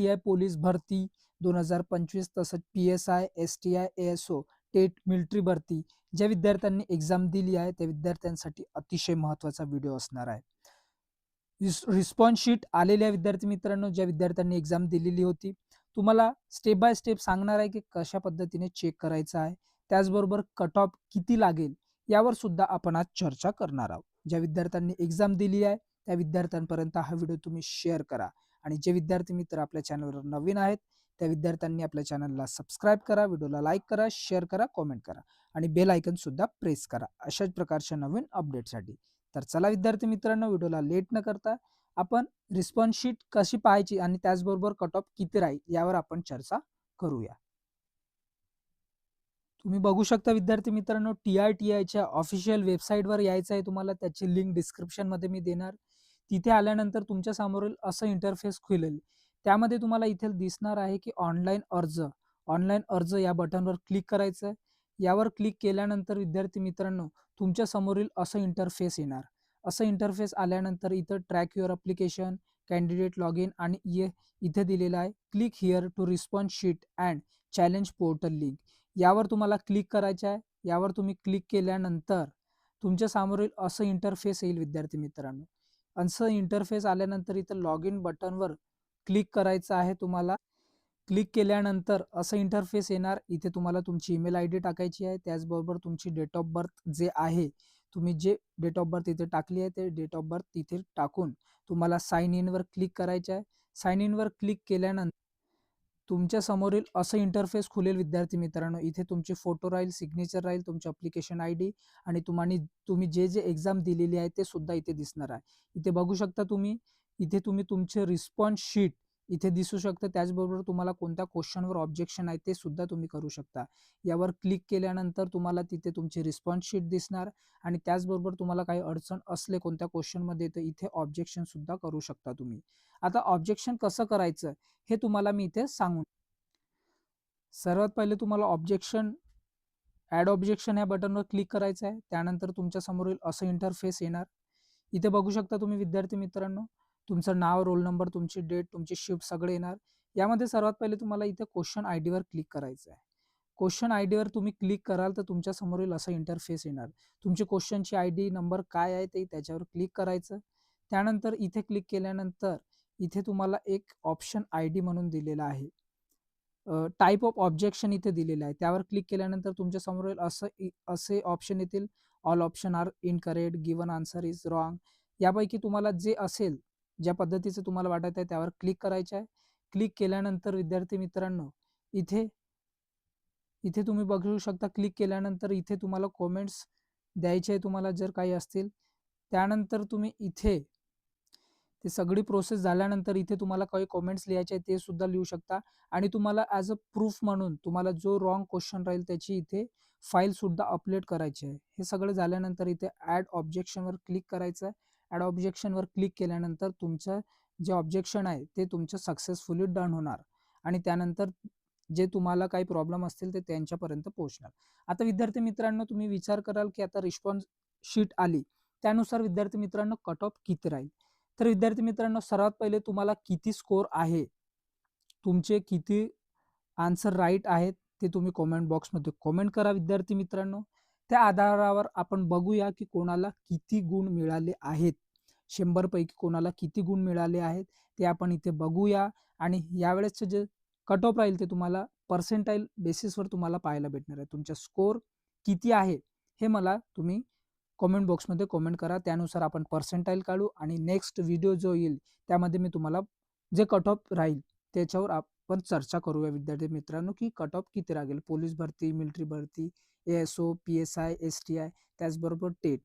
TI police भरती 2025 तसंच PSI, STI, ASO, TET, military भरती ज्या विद्यार्थ्यांनी एक्झाम दिली आहे त्या विद्यार्थ्यांसाठी अतिशय महत्त्वाचा व्हिडिओ असणार आहे. रिस्पॉन्स शीट आलेल्या विद्यार्थी मित्रांनो, ज्या विद्यार्थ्यांनी एक्झाम दिलेली होती, तुम्हाला स्टेप बाय स्टेप सांगणार आहे की कशा पद्धतीने चेक करायचं आहे. त्याचबरोबर कट ऑफ किती लागेल यावर सुद्धा आपण आज चर्चा करणार आहोत. ज्या विद्यार्थ्यांनी एक्झाम दिली आहे त्या विद्यार्थ्यांपर्यंत हा व्हिडिओ तुम्ही शेअर करा आणि जे विद्यार्थी मित्र आपल्या चॅनलवर नवीन आहेत त्या विद्यार्थ्यांनी आपल्या चॅनलला सबस्क्राईब करा, व्हिडिओला लाईक करा, शेअर करा, कमेंट करा आणि बेल आयकन सुद्धा प्रेस करा अशाच प्रकारच्या नवीन अपडेटसाठी. तर चला विद्यार्थी मित्रांनो, व्हिडिओला लेट न करता आपण रिस्पॉन्स शीट कशी पाहायची आणि त्याचबरोबर कट ऑफ किती राहील यावर आपण चर्चा करूया. तुम्ही बघू शकता विद्यार्थी मित्रांनो, TRTIच्या ऑफिशियल वेबसाईटवर यायचं आहे तुम्हाला. त्याची लिंक डिस्क्रिप्शनमध्ये मी देणार. तिथे आल्यानंतर तुमच्या समोरील असं इंटरफेस खुलेल. त्यामध्ये तुम्हाला इथे दिसणार आहे की ऑनलाईन अर्ज या बटनवर क्लिक करायचं. यावर क्लिक केल्यानंतर विद्यार्थी मित्रांनो, तुमच्या समोरील असं इंटरफेस येणार. असं इंटरफेस आल्यानंतर इथं track your application, candidate log in आणि इथे दिलेलं आहे click here to response sheet and challenge portal link. यावर तुम्हाला क्लिक करायचं आहे. यावर तुम्ही क्लिक केल्यानंतर तुमच्या समोरील असं इंटरफेस येईल विद्यार्थी मित्रांनो. असं इंटरफेस आल्यानंतर इथं लॉग इन बटनवर क्लिक करायचं आहे तुम्हाला. क्लिक केल्यानंतर असं इंटरफेस येणार. इथे तुम्हाला तुमची ईमेल आय डी टाकायची आहे. त्याचबरोबर तुमची डेट ऑफ बर्थ जे आहे, तुम्ही जे डेट ऑफ बर्थ इथे टाकली आहे ते डेट ऑफ बर्थ तिथे टाकून तुम्हाला साइन इनवर क्लिक करायचं आहे. साइन इनवर क्लिक केल्यानंतर तुमच्या समोरील असं इंटरफेस खुलेल विद्यार्थी मित्रांनो. इथे तुमचे फोटो राहील, सिग्नेचर राहील, तुमची अप्लिकेशन आय डी आणि तुम्ही जे जे एक्झाम दिलेली आहे ते सुद्धा इथे दिसणार आहे. इथे बघू शकता तुम्ही. इथे तुम्ही तुमचे रिस्पॉन्स शीट इथे दिसू शकतं. त्याचबरोबर तुम्हाला कोणत्या क्वेश्चनवर ऑब्जेक्शन आहे ते सुद्धा तुम्ही करू शकता. यावर क्लिक केल्यानंतर तुम्हाला तिथे तुमची रिस्पॉन्स शीट दिसणार आणि त्याचबरोबर तुम्हाला काही अडचण असले कोणत्या क्वेश्चनमध्ये तर इथे ऑब्जेक्शन सुद्धा करू शकता तुम्ही. आता ऑब्जेक्शन कसं करायचं हे तुम्हाला मी इथे सांगून. सर्वात पहिले तुम्हाला ॲड ऑब्जेक्शन या बटनवर क्लिक करायचं आहे. त्यानंतर तुमच्या समोरील असं इंटरफेस येणार. इथे बघू शकता तुम्ही विद्यार्थी मित्रांनो, तुमचं नाव, रोल नंबर, तुमची डेट, तुमची शिफ्ट सगळे येणार. यामध्ये सर्वात पहिले तुम्हाला इथे क्वेश्चन आय डीवर क्लिक करायचं आहे. क्वेश्चन आय डीवर तुम्ही क्लिक कराल तर तुमच्या समोरील असं इंटरफेस येणार. तुमची क्वेश्चनची आय डी नंबर काय आहे ते त्याच्यावर क्लिक करायचं. त्यानंतर इथे क्लिक केल्यानंतर इथे तुम्हाला एक ऑप्शन आय डी म्हणून दिलेला आहे. टाइप ऑफ ऑब्जेक्शन इथे दिलेलं आहे. त्यावर क्लिक केल्यानंतर तुमच्या समोर असे ऑप्शन येतील. All option are incorrect, given answer is wrong. यापैकी तुम्हाला जे असेल, ज्या पद्धतीचं तुम्हाला वाटत आहे त्यावर क्लिक करायचं आहे. क्लिक केल्यानंतर विद्यार्थी मित्रांनो, इथे इथे तुम्ही बघू शकता. क्लिक केल्यानंतर इथे तुम्हाला कमेंट्स द्यायचे आहे तुम्हाला जर काही असतील. त्यानंतर तुम्ही इथे ते सगळी प्रोसेस झाल्यानंतर इथे तुम्हाला काही कमेंट्स लिहायचे आहेत ते सुद्धा लिहू शकता आणि तुम्हाला ॲज अ प्रूफ म्हणून तुम्हाला जो रॉंग क्वेश्चन राहील त्याची इथे फाईल सुद्धा अपलोड करायची आहे. हे सगळं झाल्यानंतर इथे ॲड ऑब्जेक्शनवर क्लिक करायचं आहे. ॲड ऑब्जेक्शनवर क्लिक केल्यानंतर तुमचं जे ऑब्जेक्शन आहे ते तुमचं सक्सेसफुली डन होणार आणि त्यानंतर जे तुम्हाला काही प्रॉब्लेम असतील ते त्यांच्यापर्यंत पोहोचणार. आता विद्यार्थी मित्रांनो, तुम्ही विचार कराल की आता रिस्पॉन्स शीट आली, त्यानुसार विद्यार्थी मित्रांनो कट ऑफ किती राहील. तर विद्यार्थी मित्रांनो, सर्वात पहिले तुम्हाला किती स्कोर आहे, तुमचे किती आन्सर राईट आहेत ते तुम्ही कमेंट बॉक्समध्ये कमेंट करा विद्यार्थी मित्रांनो. त्या आधारावर आपण बघूया की कोणाला किती गुण मिळाले आहेत. 100 पैकी कोणाला किती गुण मिळाले आहेत ते आपण इथे बघूया आणि यावेळेसचे जे कट ऑफ राहील ते तुम्हाला पर्सेंटाईल बेसिसवर तुम्हाला पाहायला भेटणार आहे. तुमचा स्कोर किती आहे हे मला तुम्ही कमेंट बॉक्समध्ये कमेंट करा. त्यानुसार आपण पर्सेंटाईल काढू आणि नेक्स्ट व्हिडिओ जो येईल त्यामध्ये मी तुम्हाला जे कट ऑफ राहील त्याच्यावर आपण चर्चा करूया विद्यार्थी मित्रांनो की कट ऑफ किती राहील. पोलीस भरती, मिलिटरी भरती, ASO, PSI, STI त्याचबरोबर टेट